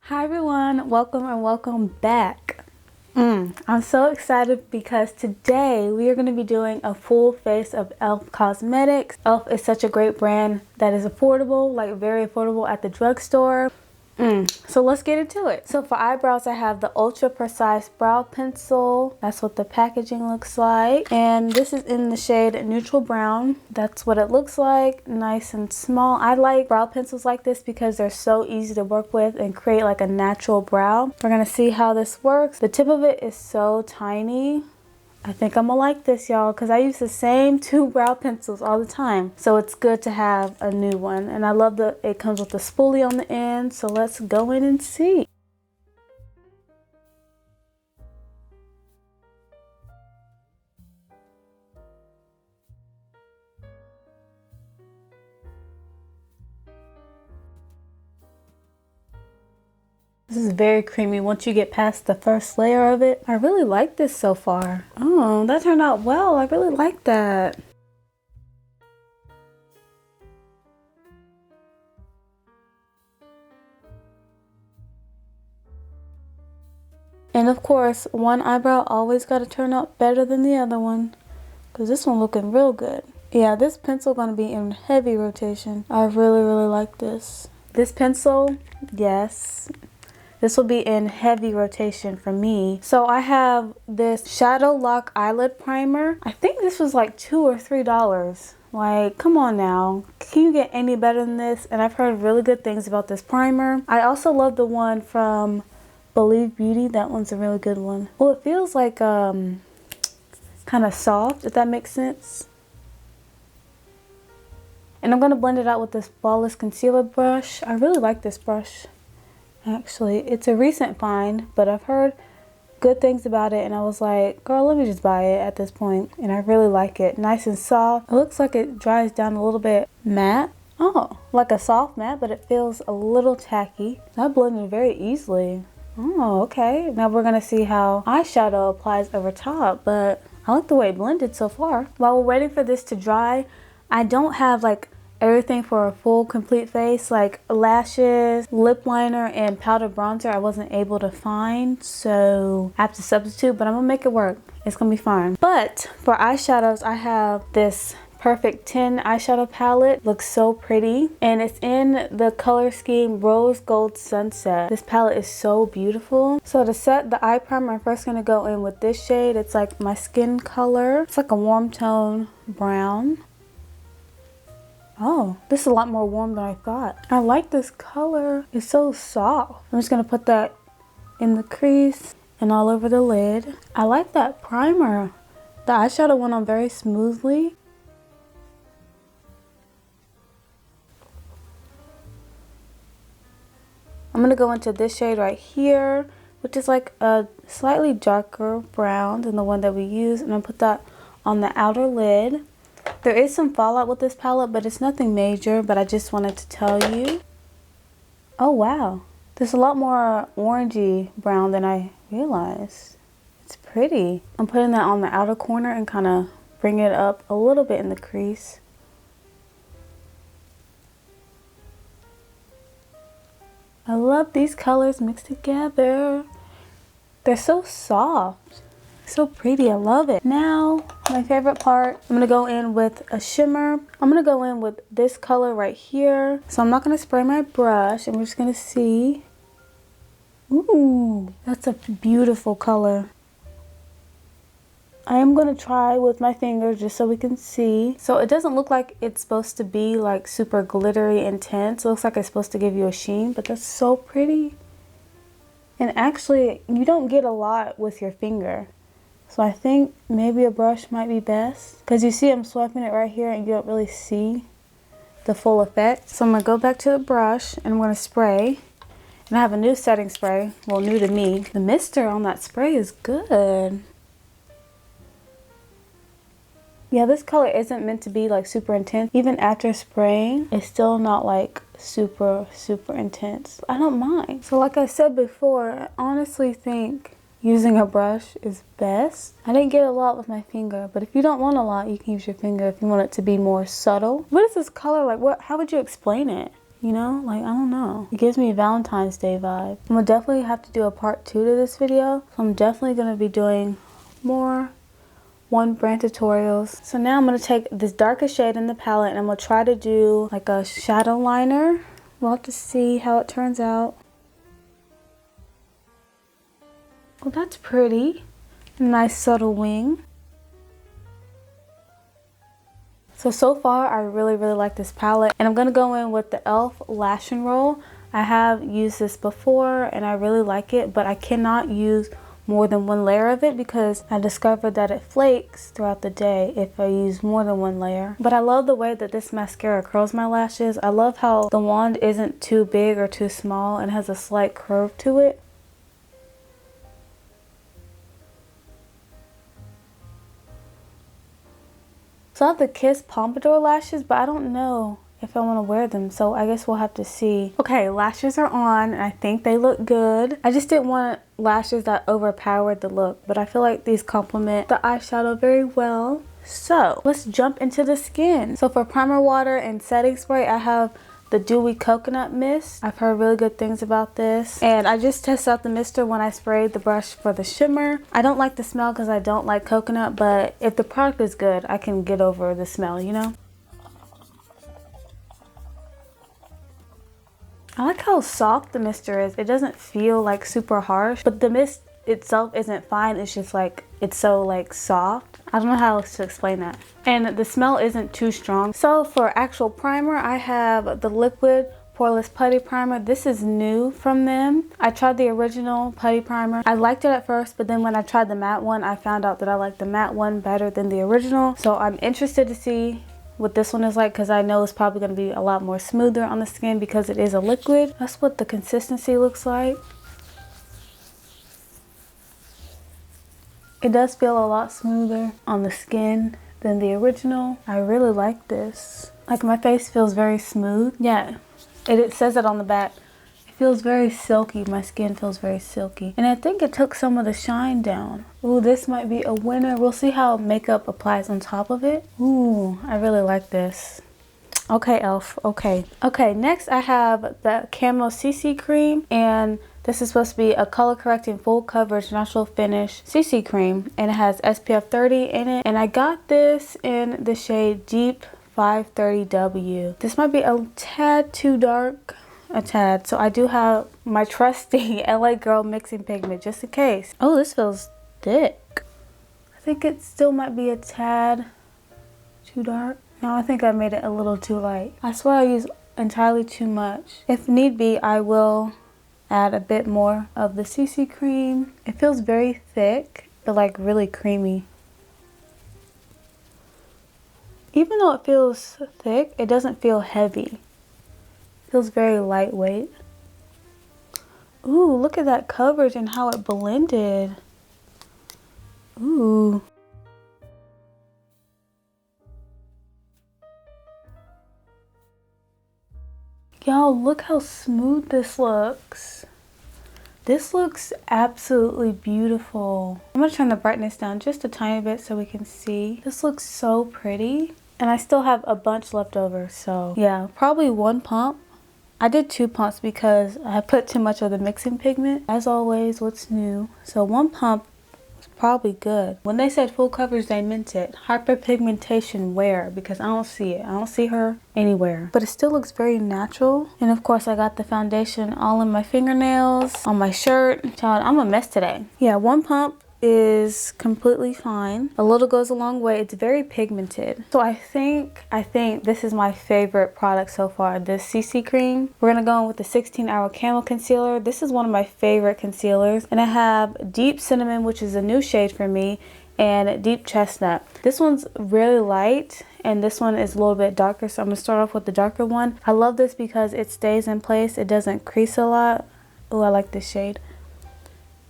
Hi everyone, welcome and welcome back. I'm so excited because today we are going to be doing a full face of e.l.f. cosmetics. e.l.f. is such a great brand that is affordable, like very affordable at the drugstore. So let's get into it. So for eyebrows, I have the Ultra Precise Brow Pencil. That's what the packaging looks like. And this is in the shade Neutral Brown. That's what it looks like. Nice and small. I like brow pencils like this because they're so easy to work with and create like a natural brow. We're gonna see how this works. The tip of it is so tiny. I think I'm gonna like this, y'all, because I use the same two brow pencils all the time. So it's good to have a new one. And I love that it comes with a spoolie on the end. So let's go in and see. This is very creamy once you get past the first layer of it. I really like this so far. Oh, that turned out well. I really like that. And of course, one eyebrow always got to turn out better than the other one, because this one looking real good. Yeah, this pencil gonna be in heavy rotation. I really like this. This pencil, yes. This will be in heavy rotation for me. So I have this Shadow Lock Eyelid Primer. I think this was like $2 or $3. Like, come on now. Can you get any better than this? And I've heard really good things about this primer. I also love the one from Believe Beauty. That one's a really good one. Well, it feels like kind of soft, if that makes sense. And I'm going to blend it out with this Flawless Concealer brush. I really like this brush. Actually, it's a recent find, but I've heard good things about it and I was like, girl, let me just buy it at this point. And I really like it. Nice and soft. It looks like it dries down a little bit matte. Oh, like a soft matte, but it feels a little tacky. That blended very easily. Oh, okay. Now we're gonna see how eyeshadow applies over top, but I like the way it blended so far. While we're waiting for this to dry, I don't have like everything for a full complete face, like lashes, lip liner, and powder bronzer I wasn't able to find, so I have to substitute, but I'm gonna make it work. It's gonna be fine. But for eyeshadows, I have this Perfect 10 eyeshadow palette. Looks so pretty, and it's in the color scheme Rose Gold Sunset. This palette is so beautiful. So to set the eye primer, I'm first gonna go in with this shade. It's like my skin color. It's like a warm tone brown. Oh, this is a lot more warm than I thought. I like this color. It's so soft. I'm just gonna put that in the crease and all over the lid. I like that primer. The eyeshadow went on very smoothly. I'm gonna go into this shade right here, which is like a slightly darker brown than the one that we used, and I'll put that on the outer lid. There is some fallout with this palette, but it's nothing major, but I just wanted to tell you. Oh wow, there's a lot more orangey brown than I realized. It's pretty. I'm putting that on the outer corner and kind of bring it up a little bit in the crease. I love these colors mixed together. They're so soft. So pretty, I love it. Now, my favorite part, I'm gonna go in with a shimmer. I'm gonna go in with this color right here. So I'm not gonna spray my brush, and we're just gonna see. Ooh, that's a beautiful color. I am gonna try with my finger just so we can see. So it doesn't look like it's supposed to be like super glittery intense. It looks like it's supposed to give you a sheen, but that's so pretty. And actually, you don't get a lot with your finger. So I think maybe a brush might be best, because you see I'm swiping it right here and you don't really see the full effect. So I'm going to go back to the brush and I'm going to spray. And I have a new setting spray, well, new to me. The mister on that spray is good. Yeah, this color isn't meant to be like super intense. Even after spraying, it's still not like super intense. I don't mind. So like I said before, I honestly think using a brush is best. I didn't get a lot with my finger, but if you don't want a lot, you can use your finger if you want it to be more subtle. What is this color like? How would you explain it? You know, like, I don't know. It gives me a Valentine's Day vibe. I'm gonna definitely have to do a part 2 to this video. So I'm definitely gonna be doing more one brand tutorials. So now I'm gonna take this darkest shade in the palette and I'm gonna try to do like a shadow liner. We'll have to see how it turns out. Well, that's pretty. Nice subtle wing. So far I really like this palette, and I'm gonna go in with the e.l.f. Lash and Roll. I have used this before and I really like it, but I cannot use more than one layer of it because I discovered that it flakes throughout the day if I use more than one layer. But I love the way that this mascara curls my lashes. I love how the wand isn't too big or too small and has a slight curve to it. So I have the Kiss Pompadour lashes, but I don't know if I want to wear them, so I guess we'll have to see. Okay, lashes are on and I think they look good. I just didn't want lashes that overpowered the look, but I feel like these complement the eyeshadow very well. So let's jump into the skin. So for primer water and setting spray, I have the Dewy Coconut Mist. I've heard really good things about this. And I just tested out the mister when I sprayed the brush for the shimmer. I don't like the smell because I don't like coconut, but if the product is good, I can get over the smell, you know? I like how soft the mister is. It doesn't feel like super harsh, but the mist itself isn't fine. It's just like, it's so like soft. I don't know how else to explain that. And the smell isn't too strong. So for actual primer, I have the liquid Poreless Putty Primer. This is new from them. I tried the original Putty Primer. I liked it at first, but then when I tried the matte one, I found out that I like the matte one better than the original. So I'm interested to see what this one is like because I know it's probably going to be a lot more smoother on the skin because it is a liquid. That's what the consistency looks like. It does feel a lot smoother on the skin than the original. I really like this. Like my face feels very smooth. Yeah, it says it on the back. It feels very silky. My skin feels very silky. And I think it took some of the shine down. Ooh, this might be a winner. We'll see how makeup applies on top of it. Ooh, I really like this. Okay, e.l.f. Okay. Okay, next I have the Camo CC Cream, and this is supposed to be a color correcting full coverage natural finish CC cream, and it has SPF 30 in it. And I got this in the shade Deep 530W. This might be a tad too dark, a tad. So I do have my trusty LA Girl mixing pigment just in case. Oh, this feels thick. I think it still might be a tad too dark. No, I think I made it a little too light. I swear I use entirely too much. If need be, I will add a bit more of the CC cream. It feels very thick, but like really creamy. Even though it feels thick, it doesn't feel heavy. It feels very lightweight. Ooh, look at that coverage and how it blended. Ooh. Y'all, look how smooth this looks. This looks absolutely beautiful. I'm gonna turn the brightness down just a tiny bit so we can see. This looks so pretty. And I still have a bunch left over, so yeah, probably one pump. I did 2 pumps because I put too much of the mixing pigment. As always, what's new? So 1 pump was probably good. When they said full coverage, they meant it. Hyperpigmentation where? Because I don't see it. I don't see her anywhere. But it still looks very natural. And of course, I got the foundation all in my fingernails, on my shirt. Child, I'm a mess today. Yeah, 1 pump is completely fine. A little goes a long way. It's very pigmented. So I think this is my favorite product so far, this CC cream. We're gonna go in with the 16-hour Camo Concealer. This is one of my favorite concealers. And I have Deep Cinnamon, which is a new shade for me, and Deep Chestnut. This one's really light and this one is a little bit darker, so I'm gonna start off with the darker one. I love this because it stays in place. It doesn't crease a lot. Oh, I like this shade.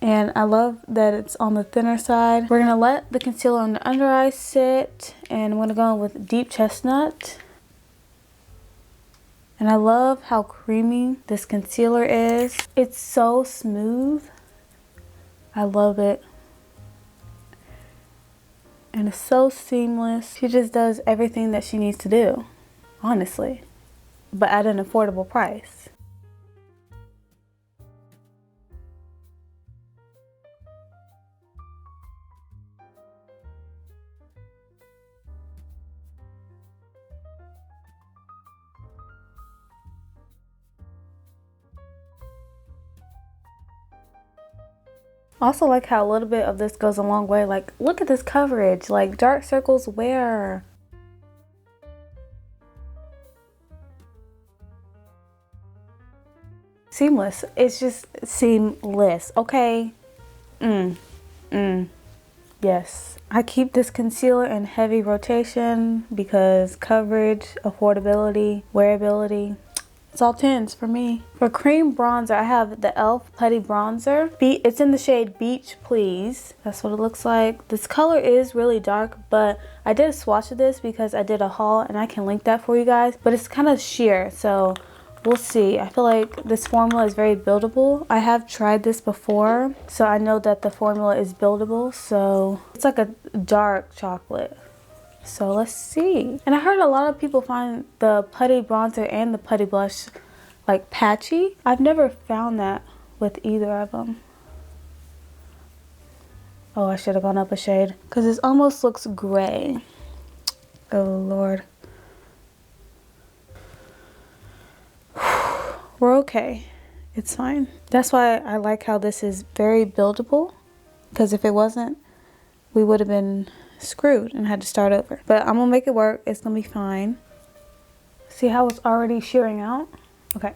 And I love that it's on the thinner side. We're gonna let the concealer on the under eye sit, and I'm gonna go in with Deep Chestnut. And I love how creamy this concealer is. It's so smooth. I love it. And it's so seamless. She just does everything that she needs to do, honestly. but at an affordable price. Also like how a little bit of this goes a long way. Like, look at this coverage. Like, dark circles where? Seamless. It's just seamless. Okay. Yes. I keep this concealer in heavy rotation because coverage, affordability, wearability. It's all 10s for me. For cream bronzer, I have the e.l.f. Putty Bronzer. It's in the shade Beach Please. That's what it looks like. This color is really dark, but I did a swatch of this because I did a haul and I can link that for you guys. But it's kind of sheer, so we'll see. I feel like this formula is very buildable. I have tried this before, so I know that the formula is buildable. So it's like a dark chocolate. So let's see. And I heard a lot of people find the Putty Bronzer and the Putty Blush like patchy. I've never found that with either of them. Oh, I should have gone up a shade because this almost looks gray. Oh Lord. We're okay. It's fine. That's why I like how this is very buildable, because if it wasn't, we would have been screwed and had to start over. But I'm gonna make it work. It's gonna be fine. See how it's already shearing out? Okay,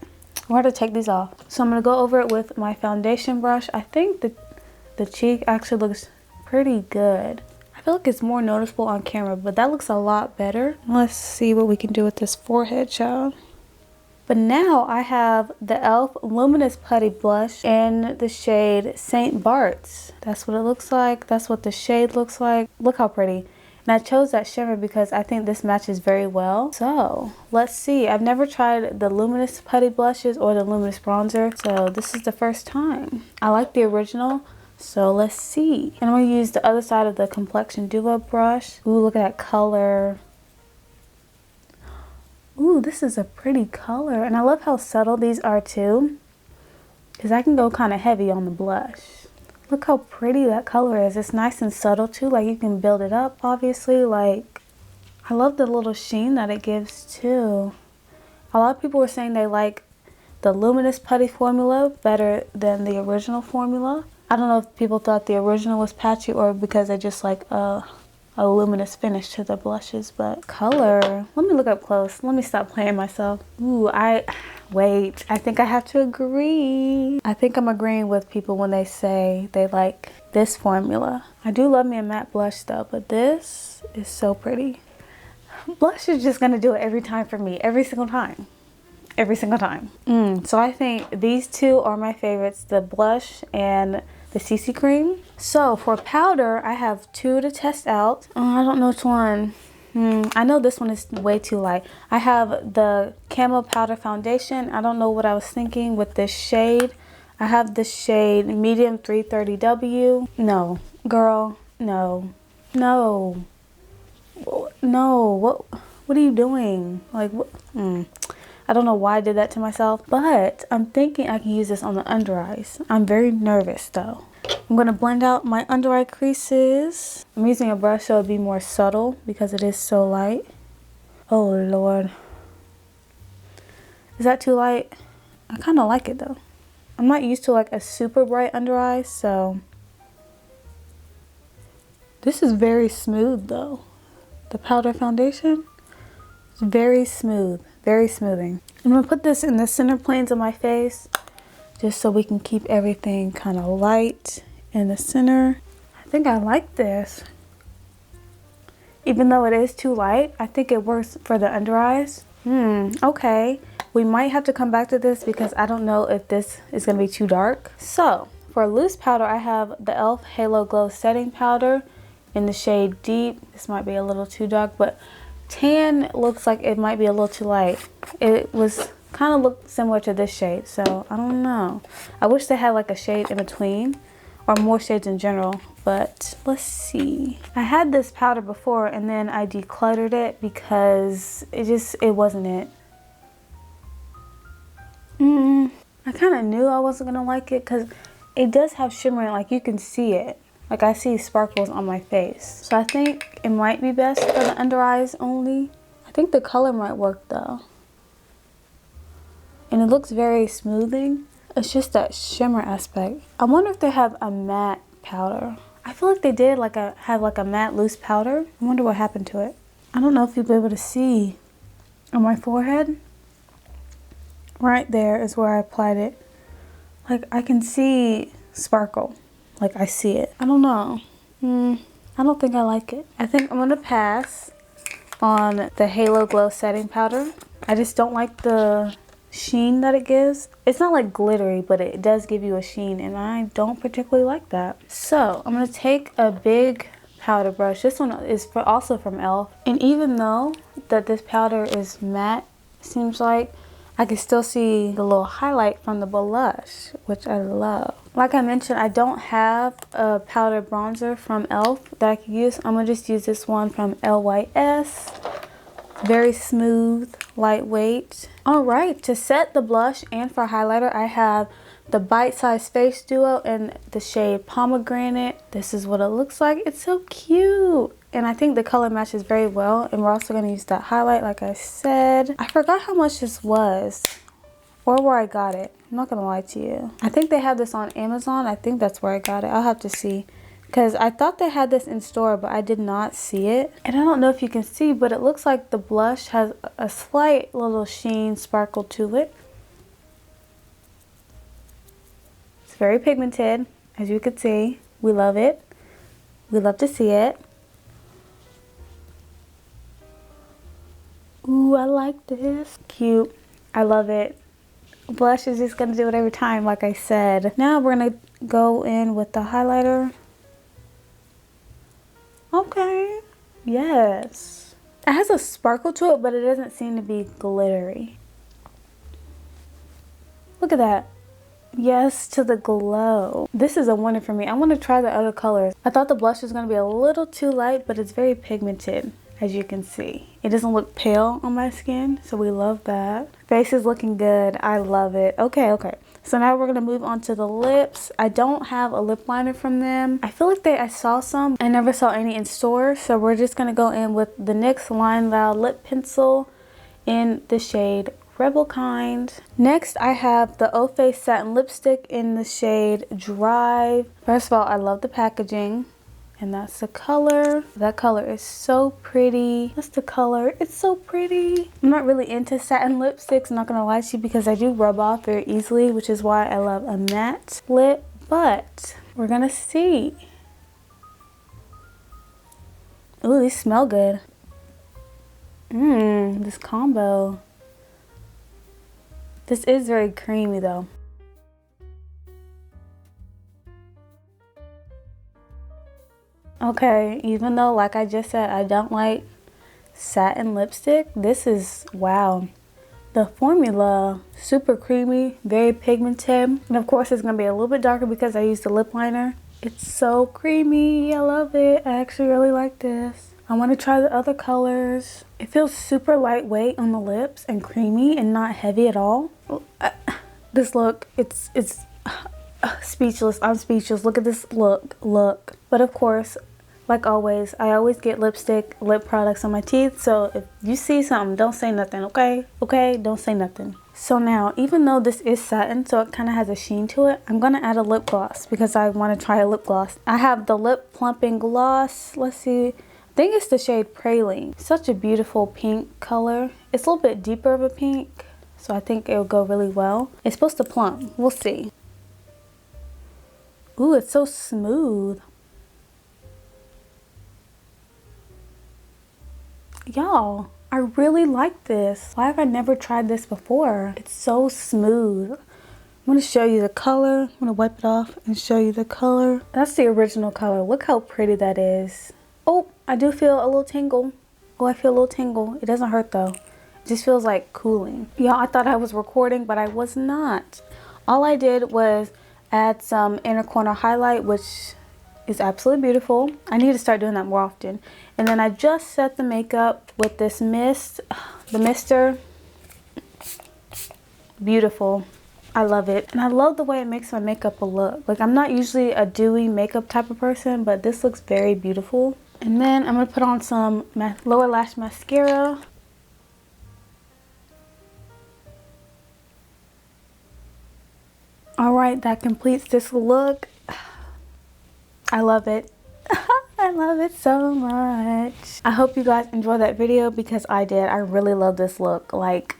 we're gonna take these off. So I'm gonna go over it with my foundation brush. I think the cheek actually looks pretty good. I feel like it's more noticeable on camera, but that looks a lot better. Let's see what we can do with this forehead, child. But now I have the e.l.f. Luminous Putty Blush in the shade St. Bart's. That's what it looks like. That's what the shade looks like. Look how pretty. And I chose that shimmer because I think this matches very well. So let's see. I've never tried the Luminous Putty Blushes or the Luminous Bronzer. So this is the first time. I like the original. So let's see. And I'm going to use the other side of the Complexion Duo Brush. Ooh, look at that color. Ooh, this is a pretty color. And I love how subtle these are too, because I can go kind of heavy on the blush. Look how pretty that color is. It's nice and subtle too. Like, you can build it up, obviously. Like, I love the little sheen that it gives too. A lot of people were saying they like the Luminous Putty formula better than the original formula. I don't know if people thought the original was patchy or because they just like a luminous finish to the blushes. But color, let me look up close. Let me stop playing myself. Ooh, wait, I think I have to agree. I think I'm agreeing with people when they say they like this formula. I do love me a matte blush though, but this is so pretty. Blush is just gonna do it every time for me, every single time. Every single time. So I think these two are my favorites, the blush and the CC Cream. So for powder, I have two to test out. I don't know which one. I know this one is way too light. I have the Camo Powder Foundation. I don't know what I was thinking with this shade. I have the shade Medium 330W. No, girl, no. No. No, what are you doing? Like, what? I don't know why I did that to myself, but I'm thinking I can use this on the under eyes. I'm very nervous though. I'm going to blend out my under eye creases. I'm using a brush so it'll be more subtle because it is so light. Oh Lord. Is that too light? I kind of like it though. I'm not used to like a super bright under eye, so. This is very smooth though. The powder foundation is very smooth. Very smoothing. I'm going to put this in the center planes of my face just so we can keep everything kind of light in the center. I think I like this. Even though it is too light, I think it works for the under eyes. Okay. We might have to come back to this because I don't know if this is going to be too dark. So for loose powder, I have the e.l.f. Halo Glow Setting Powder in the shade Deep. This might be a little too dark, but tan looks like it might be a little too light. It was kind of looked similar to this shade, so I don't know. I wish they had like a shade in between or more shades in general, but let's see. I had this powder before and then I decluttered it because it wasn't it. I kind of knew I wasn't gonna like it because it does have shimmer, like you can see it. Like I see sparkles on my face. So I think it might be best for the under eyes only. I think the color might work though. And it looks very smoothing. It's just that shimmer aspect. I wonder if they have a matte powder. I feel like they did have like a matte loose powder. I wonder what happened to it. I don't know if you'll be able to see on my forehead. Right there is where I applied it. Like I can see sparkle. Like I see it. I don't know. I don't think I like it. I think I'm gonna pass on the Halo Glow setting powder. I just don't like the sheen that it gives. It's not like glittery, but it does give you a sheen, and I don't particularly like that. So I'm gonna take a big powder brush. This one is also from E.l.f. And even though that this powder is matte, it seems like I can still see the little highlight from the blush, which I love. Like I mentioned, I don't have a powder bronzer from E.l.f. that I can use. I'm gonna just use this one from Lys. Very smooth, lightweight. All right, to set the blush and for highlighter, I have the Bite Size Face Duo in the shade Pomegranate. This is what it looks like. It's so cute. And I think the color matches very well. And we're also going to use that highlight like I said. I forgot how much this was or where I got it. I'm not going to lie to you. I think they have this on Amazon. I think that's where I got it. I'll have to see. Because I thought they had this in store, but I did not see it. And I don't know if you can see, but it looks like the blush has a slight little sheen sparkle to it. It's very pigmented, as you can see. We love it. We love to see it. Ooh, I like this. Cute. I love it. Blush is just going to do it every time, like I said. Now we're going to go in with the highlighter. Okay. Yes. It has a sparkle to it, but it doesn't seem to be glittery. Look at that. Yes, to the glow. This is a wonder for me. I want to try the other colors. I thought the blush was going to be a little too light, but it's very pigmented, as you can see. It doesn't look pale on my skin, so we love that. Face is looking good. I love it. Okay. So now we're going to move on to the lips. I don't have a lip liner from them. I feel like I saw some. I never saw any in store, so we're just going to go in with the NYX Line Loud Lip Pencil in the shade Rebel Kind. Next, I have the O-Face Satin Lipstick in the shade Drive. First of all, I love the packaging. And that's the color. That color is so pretty. That's the color. It's so pretty. I'm not really into satin lipsticks, I'm not gonna lie to you, because I do rub off very easily, which is why I love a matte lip. But we're gonna see. Ooh, these smell good. This combo. This is very creamy though. Okay, even though, like I just said, I don't like satin lipstick, this is, wow. The formula, super creamy, very pigmented. And of course, it's going to be a little bit darker because I used the lip liner. It's so creamy. I love it. I actually really like this. I want to try the other colors. It feels super lightweight on the lips and creamy and not heavy at all. This look, it's speechless. I'm speechless. Look at this look. But of course, like always, I always get lipstick, lip products on my teeth. So if you see something, don't say nothing, okay? Okay, don't say nothing. So now, even though this is satin, so it kind of has a sheen to it, I'm going to add a lip gloss because I want to try a lip gloss. I have the Lip Plumping Gloss. Let's see. I think it's the shade Praline. Such a beautiful pink color. It's a little bit deeper of a pink, so I think it'll go really well. It's supposed to plump. We'll see. Ooh, it's so smooth. Y'all, I really like this. Why have I never tried this before? It's so smooth. I'm going to show you the color. I'm going to wipe it off and show you the color. That's the original color. Look how pretty that is. Oh, I do feel a little tingle. Oh, I feel a little tingle. It doesn't hurt though. It just feels like cooling. Y'all, I thought I was recording, but I was not. All I did was add some inner corner highlight, which is absolutely beautiful. I need to start doing that more often. And then I just set the makeup with this mist, the mister. Beautiful. I love it. And I love the way it makes my makeup look. Like, I'm not usually a dewy makeup type of person, but this looks very beautiful. And then I'm going to put on some lower lash mascara. Alright, that completes this look. I love it. I love it so much. I hope you guys enjoyed that video because I did. I really love this look. Like,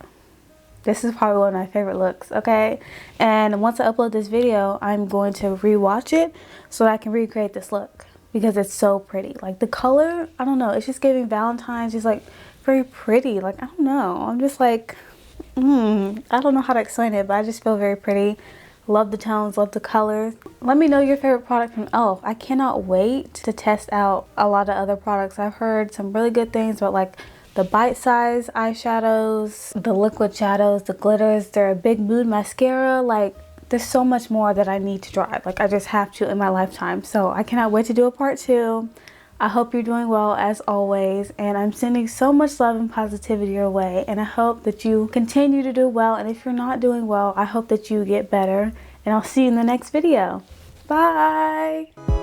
this is probably one of my favorite looks, okay? And once I upload this video, I'm going to rewatch it so that I can recreate this look because it's so pretty. Like, the color, I don't know, it's just giving Valentine's, just like very pretty. Like, I don't know, I'm just like, I don't know how to explain it, but I just feel very pretty. Love the tones, love the colors. Let me know your favorite product from e.l.f. I cannot wait to test out a lot of other products. I've heard some really good things about like the bite-size eyeshadows, the liquid shadows, the glitters. They're a big mood mascara. Like, there's so much more that I need to try. Like, I just have to in my lifetime. So I cannot wait to do a part 2. I hope you're doing well as always, and I'm sending so much love and positivity your way, and I hope that you continue to do well, and if you're not doing well, I hope that you get better, and I'll see you in the next video. Bye!